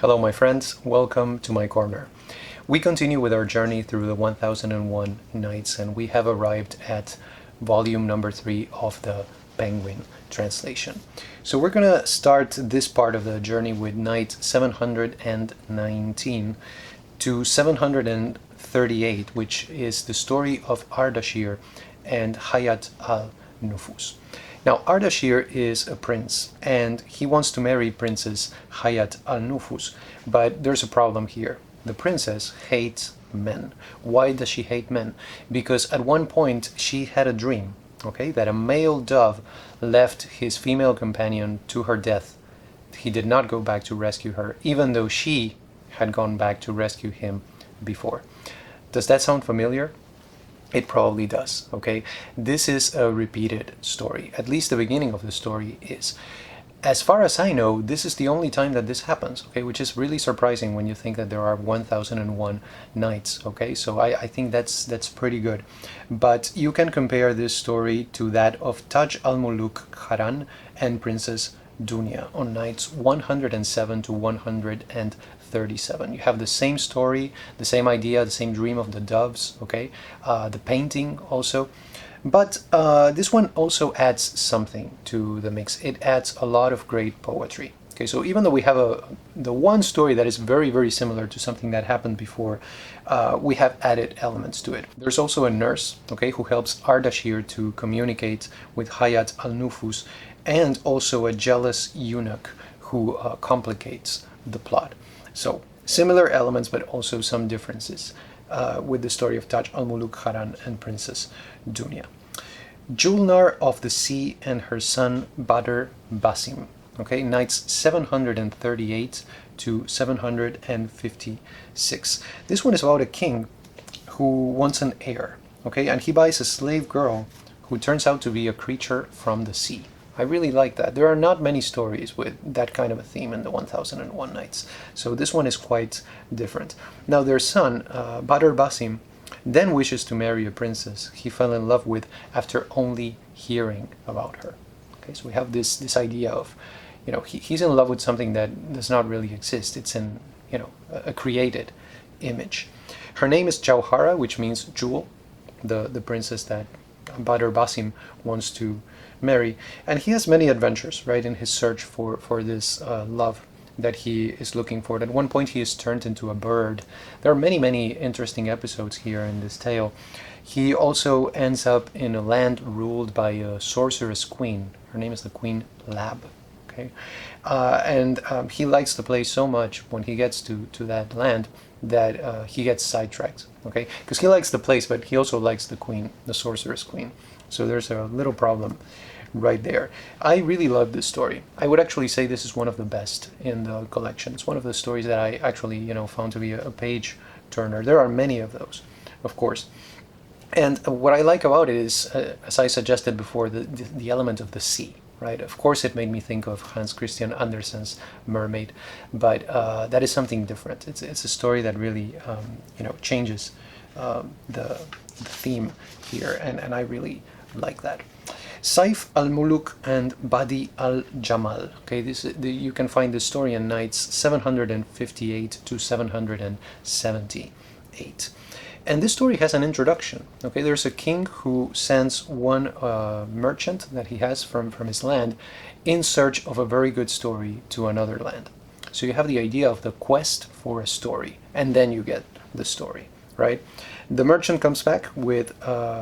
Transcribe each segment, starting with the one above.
Hello, my friends. Welcome to my corner. We continue with our journey through the 1001 Nights, and we have arrived at volume number 3 of the Penguin translation. So we're going to start this part of the journey with night 719 to 738, which is the story of Ardashir and Hayat al-Nufus. Now, Ardashir is a prince, and he wants to marry Princess Hayat al-Nufus, but there's a problem here. The princess hates men. Why does she hate men? Because at one point she had a dream, okay, that a male dove left his female companion to her death. He did not go back to rescue her, even though she had gone back to rescue him before. Does that sound familiar? It probably does, okay? This is a repeated story. At least the beginning of the story is. As far as I know, this is the only time that this happens, okay? Which is really surprising when you think that there are 1001 nights, okay? So I think that's pretty good. But you can compare this story to that of Taj al-Muluk Haran and Princess Dunya on nights 107 to 137. You have the same story, the same idea, the same dream of the doves, okay? The painting also. But this one also adds something to the mix. It adds a lot of great poetry. Okay, so even though we have the one story that is very, very similar to something that happened before, we have added elements to it. There's also a nurse, okay, who helps Ardashir to communicate with Hayat al-Nufus, and also a jealous eunuch who complicates the plot. So similar elements, but also some differences with the story of Taj al-Muluk Haran and Princess Dunya. Julnar of the Sea and her son Badr Basim. Okay, nights 738 to 756. This one is about a king who wants an heir. Okay, and he buys a slave girl who turns out to be a creature from the sea. I really like that. There are not many stories with that kind of a theme in the 1001 Nights. So this one is quite different. Now their son, Badr Basim, then wishes to marry a princess he fell in love with after only hearing about her. Okay, so we have this idea of, you know, he's in love with something that does not really exist. It's in, you know, a created image. Her name is Jauhara, which means jewel, the princess that Badr Basim wants to marry, and he has many adventures, right, in his search for this love that he is looking for. At one point he is turned into a bird. There are many interesting episodes here in this tale. He also ends up in a land ruled by a sorceress queen. Her name is the Queen Lab. Okay, and he likes the place so much when he gets to that land that he gets sidetracked, okay, because he likes the place, but he also likes the queen, the sorceress queen. So there's a little problem right there. I really love this story. I would actually say this is one of the best in the collection. It's one of the stories that I actually, you know, found to be a page turner. There are many of those, of course. And what I like about it is, as I suggested before, the element of the sea, right? Of course, it made me think of Hans Christian Andersen's Mermaid, but that is something different. It's a story that really, you know, changes the theme here, and I really like that. Saif al-Muluk and Badi al-Jamal. Okay, you can find the story in nights 758 to 778. And this story has an introduction. Okay, there's a king who sends one merchant that he has from his land in search of a very good story to another land. So you have the idea of the quest for a story, and then you get the story, right? The merchant comes back with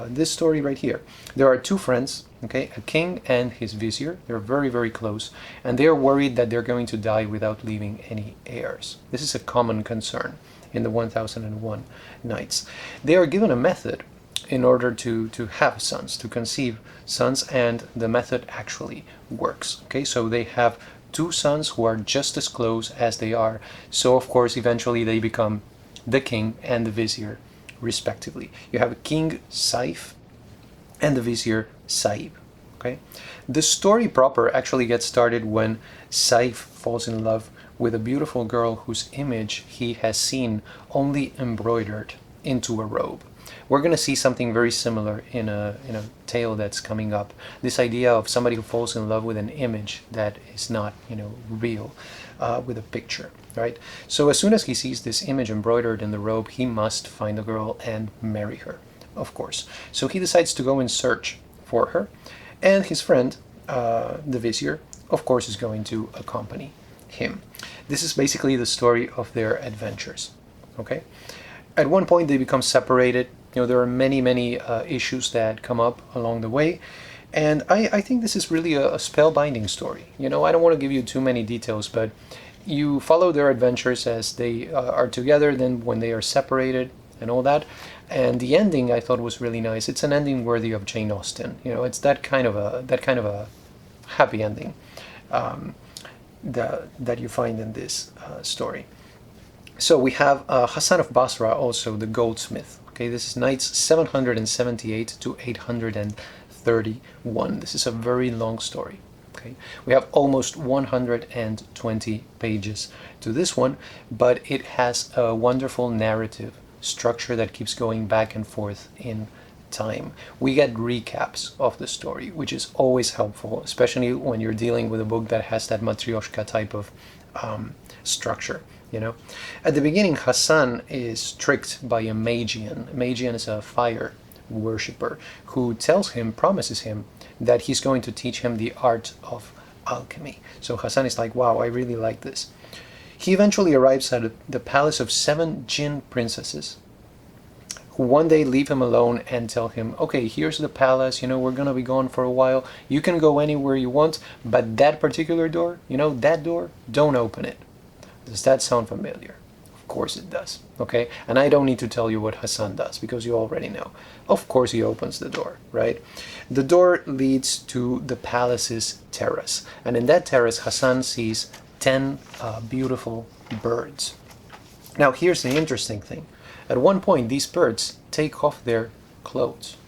this story right here. There are two friends, okay, a king and his vizier. They're very close, and they are worried that they're going to die without leaving any heirs. This is a common concern in the 1001 Nights. They are given a method in order to have sons, to conceive sons, and the method actually works. Okay, so they have two sons who are just as close as they are. So of course, eventually they become the king and the vizier, respectively. You have King Saif and the vizier Saib. Okay, the story proper actually gets started when Saif falls in love with a beautiful girl whose image he has seen only embroidered into a robe. We're going to see something very similar in a tale that's coming up. This idea of somebody who falls in love with an image that is not, you know, real. with a picture, right? So as soon as he sees this image embroidered in the robe, he must find the girl and marry her, of course. So he decides to go in search for her, and his friend, the vizier, of course, is going to accompany him. This is basically the story of their adventures. Okay. At one point, they become separated. There are many issues that come up along the way, and I think this is really a spellbinding story. I don't want to give you too many details, but you follow their adventures as they are together, then when they are separated, and all that. And the ending I thought was really nice. It's an ending worthy of Jane Austen. It's that kind of a happy ending that you find in this story. So we have Hassan of Basra, also the goldsmith. Okay, this is Nights 778 to 831. This is a very long story. Okay, we have almost 120 pages to this one, but it has a wonderful narrative structure that keeps going back and forth in time. We get recaps of the story, which is always helpful, especially when you're dealing with a book that has that Matryoshka type of structure. At the beginning, Hassan is tricked by a Magian. A Magian is a fire worshipper who promises him that he's going to teach him the art of alchemy. So Hassan is like, wow, I really like this. He eventually arrives at the palace of 7 Jinn princesses, who one day leave him alone and tell him, okay, here's the palace, we're going to be gone for a while. You can go anywhere you want, but that particular door, that door, don't open it. Does that sound familiar? Of course it does, okay? And I don't need to tell you what Hassan does, because you already know. Of course he opens the door, right? The door leads to the palace's terrace. And in that terrace, Hassan sees 10 beautiful birds. Now here's the interesting thing. At one point, these birds take off their clothes.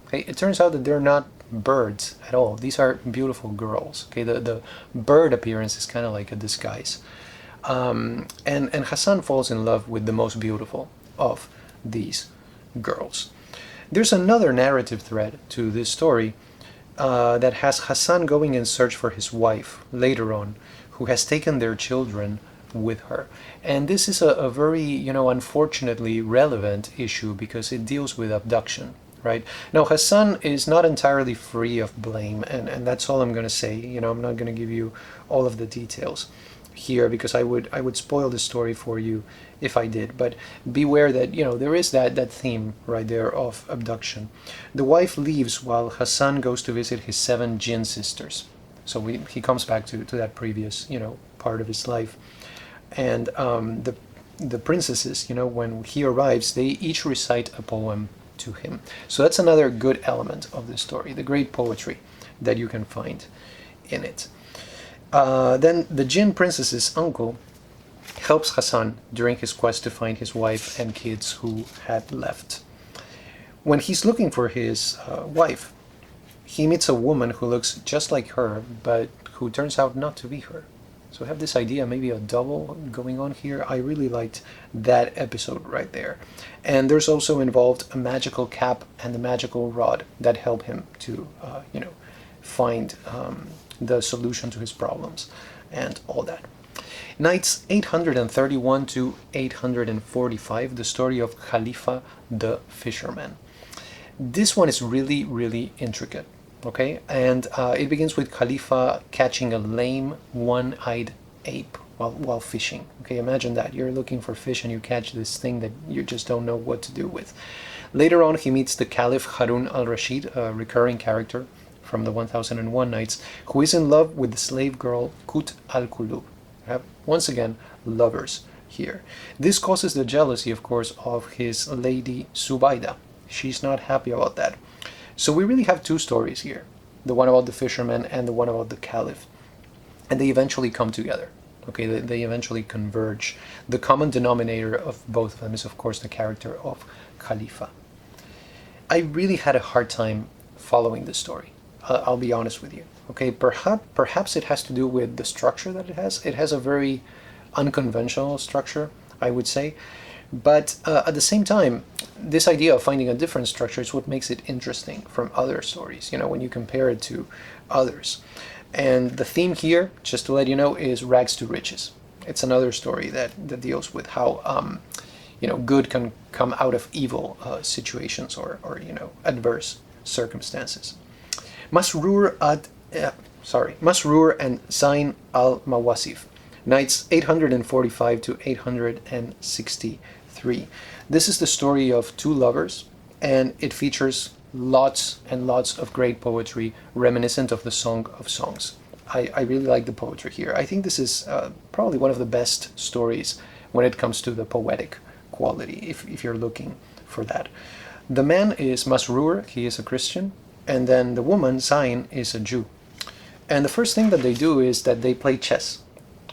Okay? It turns out that they're not birds at all. These are beautiful girls. Okay? The bird appearance is kind of like a disguise. And Hassan falls in love with the most beautiful of these girls. There's another narrative thread to this story that has Hassan going in search for his wife later on, who has taken their children with her. And this is a very, unfortunately relevant issue, because it deals with abduction, right? Now, Hassan is not entirely free of blame, and that's all I'm going to say. I'm not going to give you all of the details here, because I would spoil the story for you if I did. But beware that there is that theme right there of abduction. The wife leaves while Hassan goes to visit his 7 Jinn sisters. So he comes back to that previous part of his life, and the princesses, when he arrives, they each recite a poem to him. So that's another good element of the story, the great poetry that you can find in it. Then the Jinn princess's uncle helps Hassan during his quest to find his wife and kids who had left. When he's looking for his wife, he meets a woman who looks just like her, but who turns out not to be her. So I have this idea, maybe a double going on here. I really liked that episode right there. And there's also involved a magical cap and a magical rod that help him to, find the solution to his problems and all that. Nights 831 to 845, the story of Khalifa the Fisherman. This one is really, really intricate. Okay, and it begins with Khalifa catching a lame, one-eyed ape while fishing. Okay, imagine that. You're looking for fish and you catch this thing that you just don't know what to do with. Later on, he meets the Caliph Harun al-Rashid, a recurring character from the 1001 Nights, who is in love with the slave girl Kut al-Kulub. Once again, lovers here. This causes the jealousy, of course, of his lady Subaida. She's not happy about that. So we really have 2 stories here, the one about the fisherman and the one about the caliph. And they eventually come together. Okay, they eventually converge. The common denominator of both of them is, of course, the character of Khalifa. I really had a hard time following this story. I'll be honest with you. Okay, perhaps it has to do with the structure that it has. It has a very unconventional structure, I would say. But at the same time, this idea of finding a different structure is what makes it interesting from other stories, when you compare it to others. And the theme here, just to let you know, is rags to riches. It's another story that deals with how good can come out of evil situations or adverse circumstances. Masrur Masrur and Zain al-Mawasif, Nights 845 to 863. This is the story of two lovers, and it features lots and lots of great poetry reminiscent of the Song of Songs. I really like the poetry here. I think this is probably one of the best stories when it comes to the poetic quality, if you're looking for that. The man is Masrur, he is a Christian, and then the woman, Zain, is a Jew. And the first thing that they do is that they play chess.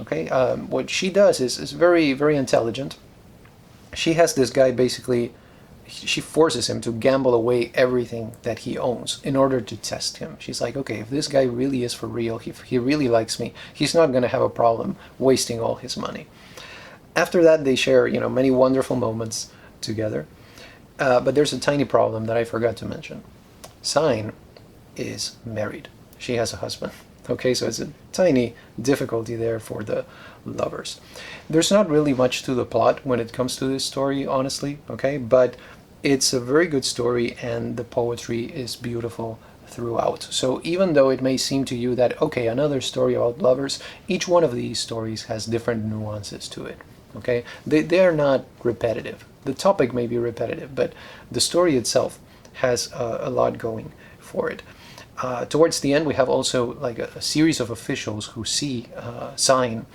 Okay, what she does is very, very intelligent. She has this guy basically, she forces him to gamble away everything that he owns in order to test him. She's like, okay, if this guy really is for real, if he really likes me, he's not going to have a problem wasting all his money. After that, they share, many wonderful moments together. But there's a tiny problem that I forgot to mention. Zain is married. She has a husband. Okay, so it's a tiny difficulty there for the lovers. There's not really much to the plot when it comes to this story, honestly, okay? But it's a very good story, and the poetry is beautiful throughout. So even though it may seem to you that, okay, another story about lovers, each one of these stories has different nuances to it, okay? They are not repetitive. The topic may be repetitive, but the story itself has a lot going for it. Towards the end, we have also like a series of officials who see Zain,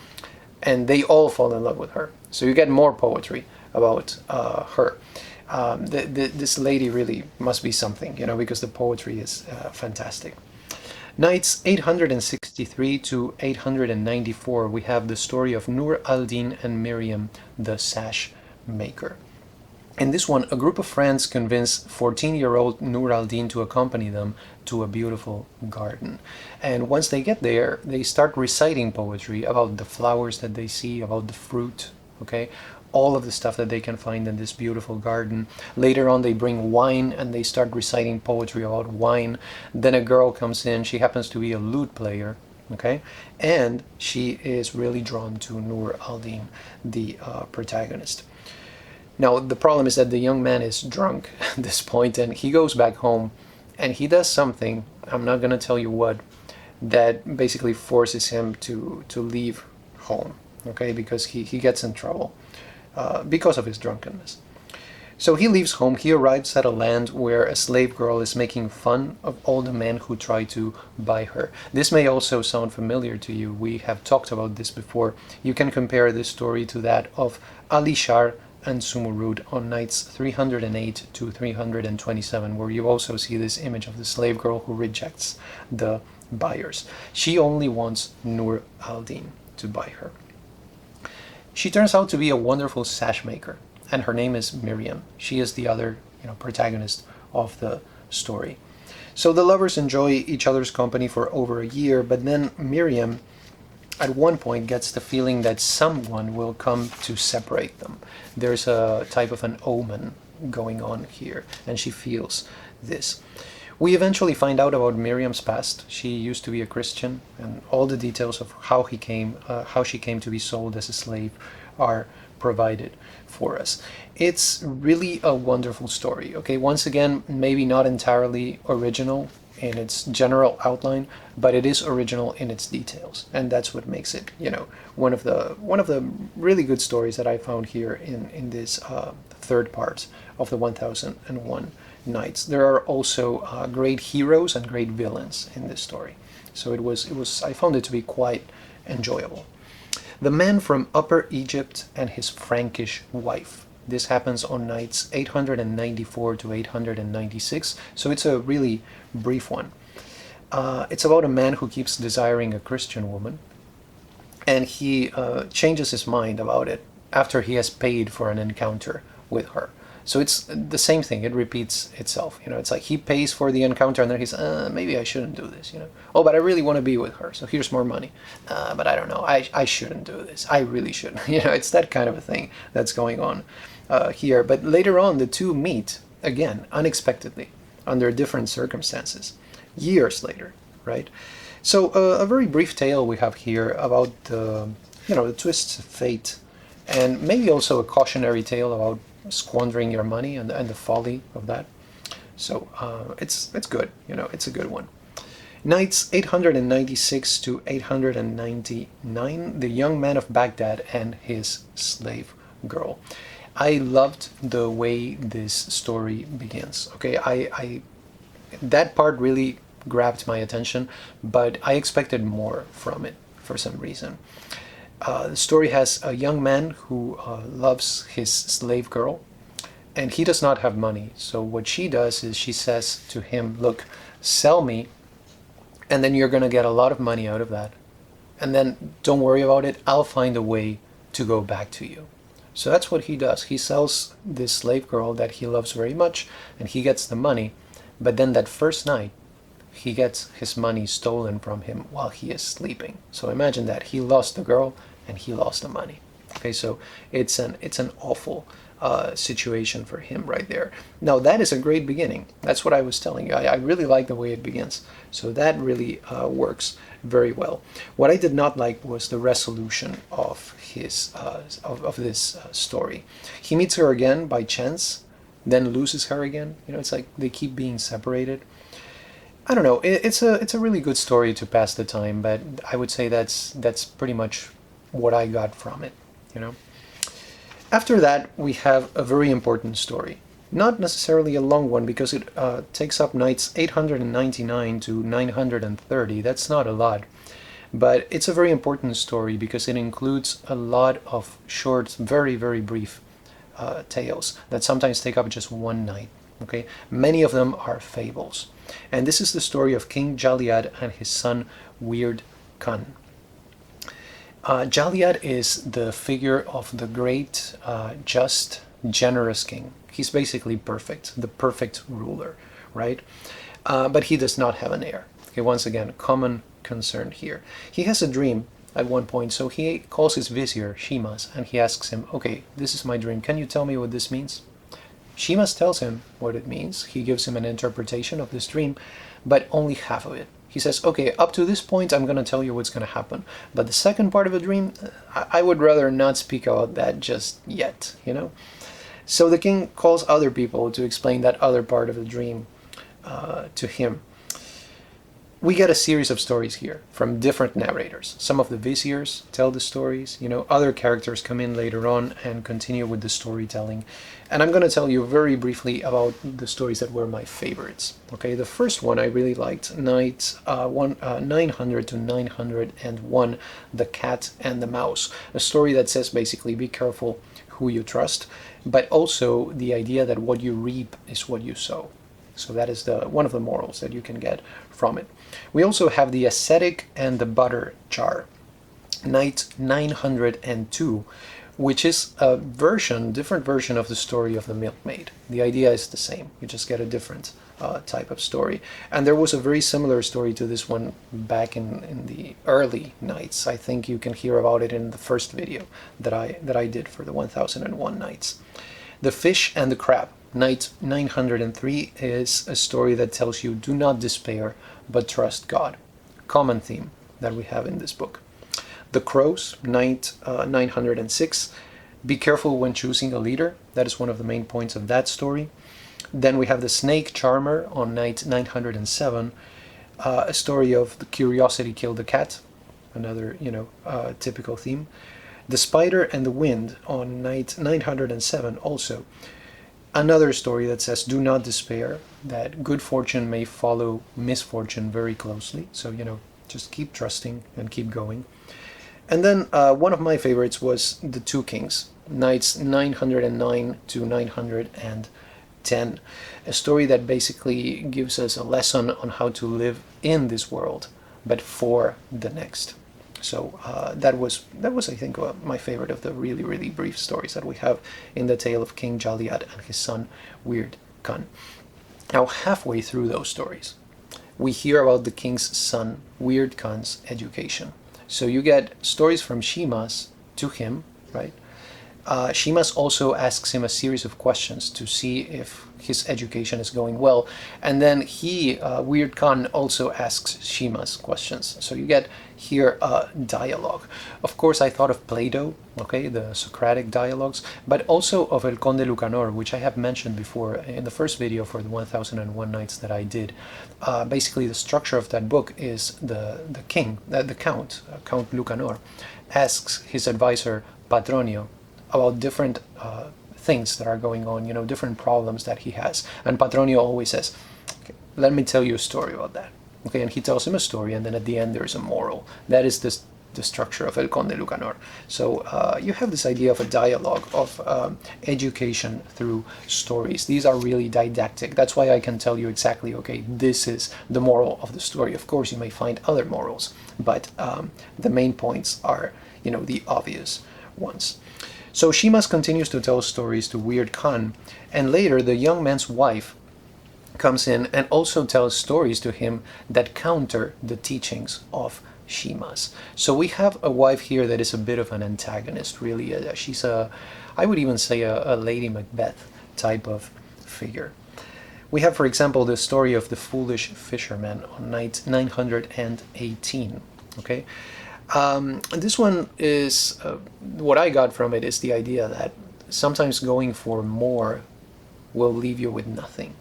and they all fall in love with her. So you get more poetry about her. This lady really must be something, because the poetry is fantastic. Nights 863 to 894, we have the story of Nur al-Din and Miriam, the sash maker. In this one, a group of friends convince 14-year-old Nur al-Din to accompany them to a beautiful garden. And once they get there, they start reciting poetry about the flowers that they see, about the fruit, okay? All of the stuff that they can find in this beautiful garden. Later on, they bring wine and they start reciting poetry about wine. Then a girl comes in, she happens to be a lute player, okay? And she is really drawn to Nur al-Din, the protagonist. Now, the problem is that the young man is drunk at this point, and he goes back home, and he does something, I'm not going to tell you what, that basically forces him to leave home, okay, because he gets in trouble because of his drunkenness. So he leaves home, he arrives at a land where a slave girl is making fun of all the men who try to buy her. This may also sound familiar to you, we have talked about this before. You can compare this story to that of Ali Shar and Sumurud on nights 308 to 327, where you also see this image of the slave girl who rejects the buyers. She only wants Nur al-Din to buy her. She turns out to be a wonderful sash maker, and her name is Miriam. She is the other protagonist of the story. So the lovers enjoy each other's company for over a year, but then Miriam at one point gets the feeling that someone will come to separate them. There's a type of an omen going on here, and she feels this. We eventually find out about Miriam's past. She used to be a Christian, and all the details of how she came to be sold as a slave are provided for us. It's really a wonderful story. Okay, once again, maybe not entirely original in its general outline, but it is original in its details, and that's what makes it, one of the really good stories that I found here in this third part of the 1001 Nights. There are also great heroes and great villains in this story, so it was I found it to be quite enjoyable. The Man from Upper Egypt and His Frankish Wife. This happens on nights 894 to 896, so it's a really brief one. It's about a man who keeps desiring a Christian woman, and he changes his mind about it after he has paid for an encounter with her. So it's the same thing, it repeats itself. It's like he pays for the encounter and then he's, maybe I shouldn't do this, Oh, but I really want to be with her, so here's more money. But I don't know, I shouldn't do this. I really shouldn't. It's that kind of a thing that's going on here. But later on, the two meet again, unexpectedly, under different circumstances, years later, right? So a very brief tale we have here about the the twists of fate, and maybe also a cautionary tale about squandering your money and the folly of that. So it's good. It's a good one. Knights 896 to 899, The Young Man of Baghdad and His Slave Girl. I loved the way this story begins. Okay, I that part really grabbed my attention, but I expected more from it for some reason. The story has a young man who loves his slave girl, and he does not have money. So what she does is she says to him, look, sell me, and then you're going to get a lot of money out of that. And then don't worry about it, I'll find a way to go back to you. So that's what he does. He sells this slave girl that he loves very much, and he gets the money. But then that first night, he gets his money stolen from him while he is sleeping. So imagine that. He lost the girl and he lost the money. Okay, so it's an awful situation for him right there. Now that is a great beginning. That's what I was telling you. I really like the way it begins. So that really works very well. What I did not like was the resolution of his of this story. He meets her again by chance, then loses her again. It's like they keep being separated. I don't know. It's a really good story to pass the time, but I would say that's pretty much what I got from it. After that, we have a very important story. Not necessarily a long one, because it takes up Knights 899 to 930. That's not a lot. But it's a very important story because it includes a lot of short, very, very brief tales that sometimes take up just one night. Okay, many of them are fables. And this is the story of King Jaliad and his son Wird Khan. Jaliad is the figure of the great, just, generous king. He's basically perfect, the perfect ruler, right? But he does not have an heir. Okay, once again, common concern here. He has a dream at one point, so he calls his vizier, Shimas, and he asks him, okay, this is my dream, can you tell me what this means? Shimas tells him what it means. He gives him an interpretation of this dream, but only half of it. He says, okay, up to this point, I'm going to tell you what's going to happen. But the second part of the dream, I would rather not speak about that just yet, So the king calls other people to explain that other part of the dream to him. We get a series of stories here from different narrators. Some of the viziers tell the stories, other characters come in later on and continue with the storytelling. And I'm going to tell you very briefly about the stories that were my favorites. Okay, the first one I really liked, Knights 900 to 901, The Cat and the Mouse. A story that says basically be careful who you trust, but also the idea that what you reap is what you sow. So that is one of the morals that you can get from it. We also have The Ascetic and the Butter Jar, Knight 902, which is a different version of the story of the milkmaid. The idea is the same. You just get a different type of story. And there was a very similar story to this one back in the early Knights. I think you can hear about it in the first video that I did for the 1001 Nights. The Fish and the Crab, Knight 903, is a story that tells you do not despair, but trust God. Common theme that we have in this book. The Crows, Knight 906. Be careful when choosing a leader. That is one of the main points of that story. Then we have the Snake Charmer on Knight 907. A story of the curiosity killed the cat. Another, typical theme. The Spider and the Wind on Knight 907 also. Another story that says do not despair, that good fortune may follow misfortune very closely. So, just keep trusting and keep going. And then one of my favorites was The Two Kings, Knights 909 to 910. A story that basically gives us a lesson on how to live in this world, but for the next. So that was I think my favorite of the really, really brief stories that we have in the tale of King Jaliad and his son Wird Khan. Now halfway through those stories, we hear about the king's son Wird Khan's education. So you get stories from Shimas to him, right? Shimas also asks him a series of questions to see if his education is going well, and then Weird Khan also asks Shimas questions. So you get here a dialogue. Of course, I thought of Plato, okay, the Socratic dialogues, but also of El Conde Lucanor, which I have mentioned before in the first video for the 1001 Nights that I did. Basically, the structure of that book is the king, the count, Count Lucanor, asks his advisor Patronio about different things that are going on, you know, different problems that he has. And Patronio always says, okay, let me tell you a story about that. Okay, and he tells him a story, and then at the end there's a moral. That is the structure of El Conde Lucanor. So you have this idea of a dialogue, of education through stories. These are really didactic. That's why I can tell you exactly, okay, this is the moral of the story. Of course, you may find other morals, but the main points are, you know, the obvious ones. So Shimas continues to tell stories to Weird Khan, and later the young man's wife comes in and also tells stories to him that counter the teachings of Shimas. So we have a wife here that is a bit of an antagonist, really. She's I would even say a Lady Macbeth type of figure. We have, for example, the story of the foolish fisherman on night 918, okay? This one is, what I got from it is the idea that sometimes going for more will leave you with nothing.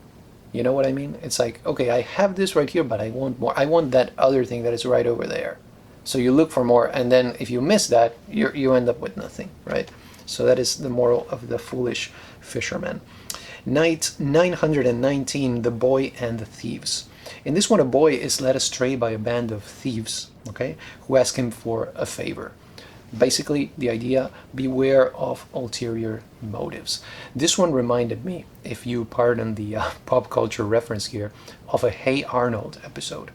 You know what I mean? It's like, okay, I have this right here, but I want more. I want that other thing that is right over there. So you look for more, and then if you miss that, you end up with nothing, right? So that is the moral of the foolish fisherman. Night 919, the boy and the thieves. In this one, a boy is led astray by a band of thieves, okay, who ask him for a favor. Basically, the idea, beware of ulterior motives. This one reminded me, if you pardon the pop culture reference here, of a Hey Arnold episode.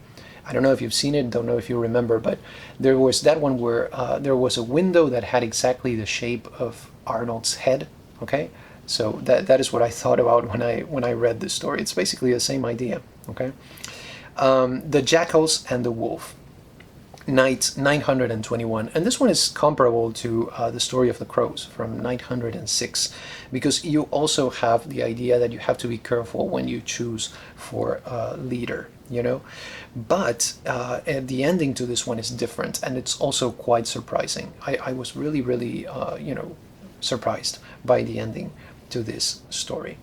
I don't know if you've seen it, don't know if you remember, but there was that one where there was a window that had exactly the shape of Arnold's head, okay? So that is what I thought about when I read this story. It's basically the same idea, okay? The Jackals and the Wolf. Night 921, and this one is comparable to the story of the crows from 906, because you also have the idea that you have to be careful when you choose for a leader, you know. But the ending to this one is different, and it's also quite surprising. I was really you know, surprised by the ending to this story.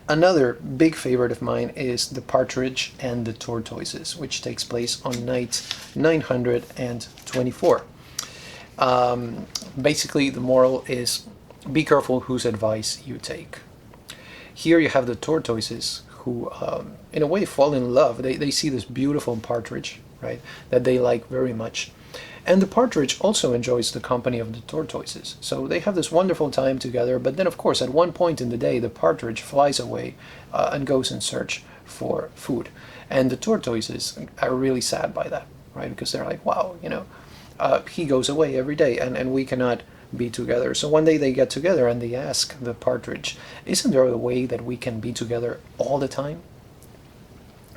Another big favorite of mine is The Partridge and the Tortoises, which takes place on night 924. Basically, the moral is be careful whose advice you take. Here you have the tortoises who, in a way, fall in love. They see this beautiful partridge, right, that they like very much. And the partridge also enjoys the company of the tortoises. So they have this wonderful time together, but then of course at one point in the day the partridge flies away and goes in search for food. And the tortoises are really sad by that, right? Because they're like, wow, you know, he goes away every day and we cannot be together. So one day they get together and they ask the partridge, isn't there a way that we can be together all the time?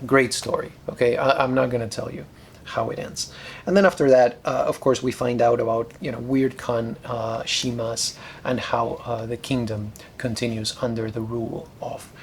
Great story, okay? I'm not going to tell you how it ends. And then after that, of course, we find out about, you know, Weird Khan, Shimas, and how the kingdom continues under the rule of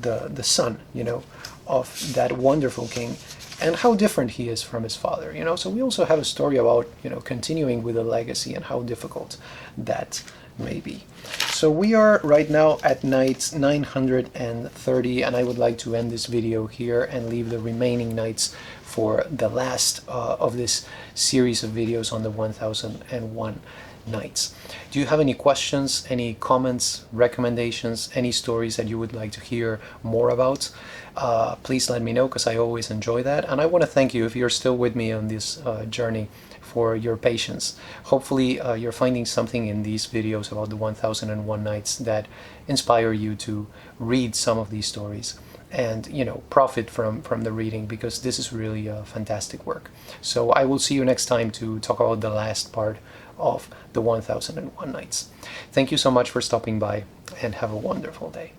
the son, you know, of that wonderful king, and how different he is from his father, you know. So we also have a story about, you know, continuing with a legacy and how difficult that may be. So we are right now at night 930, and I would like to end this video here and leave the remaining nights for the last of this series of videos on the 1001 Nights. Do you have any questions, any comments, recommendations, any stories that you would like to hear more about? Please let me know, because I always enjoy that. And I want to thank you, if you're still with me on this journey, for your patience. Hopefully you're finding something in these videos about the 1001 Nights that inspire you to read some of these stories and, you know, profit from the reading, because this is really a fantastic work. So I will see you next time to talk about the last part of the 1001 Nights. Thank you so much for stopping by, and have a wonderful day.